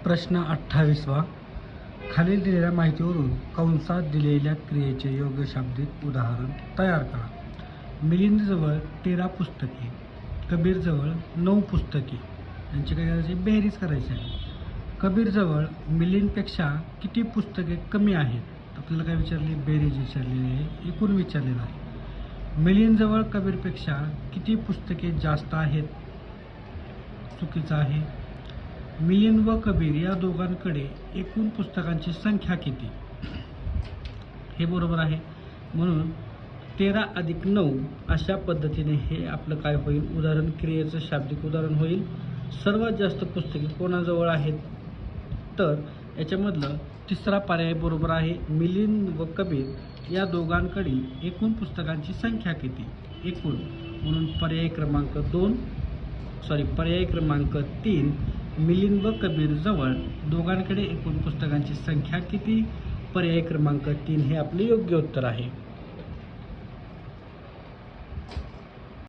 प्रश्न 28वा. खालील दिलेल्या माहितीवरून कंसात दिलेल्या क्रियेचे योग्य शाब्दिक उदाहरण तयार करा. मिलिंदजवळ 13 पुस्तके, कबीरजवळ 9 पुस्तके. यांची काय करायची? बेरीज करायची आहे. कबीरजवळ मिलिंदपेक्षा किती पुस्तके कमी आहेत? आपल्याला काय विचारली? बेरीज विचारलेली आहे, एकूण विचारलेलं आहे. मिलिंदजवळ कबीरपेक्षा किती पुस्तके जास्त आहेत? चुकीचं आहे. मिलिंद व कबीर या दोघांकडे एकूण पुस्तकांची संख्या किती? हे बरोबर आहे. म्हणून 13 अधिक 9 अशा पद्धतीने हे आपलं काय होईल? उदाहरण, क्रियेचं शाब्दिक उदाहरण होईल. सर्वात जास्त पुस्तके कोणाजवळ आहेत? तर याच्यामधलं तिसरा पर्याय बरोबर आहे. मिलिंद व कबीर या दोघांकडील एकूण पुस्तकांची संख्या किती? एकूण. म्हणून पर्याय क्रमांक 3, मिलिंद व कबीर जवळ दोघांकडे एकूण पुस्तकांची संख्या किती? पर्याय क्रमांक 3 हे आपले योग्य उत्तर आहे.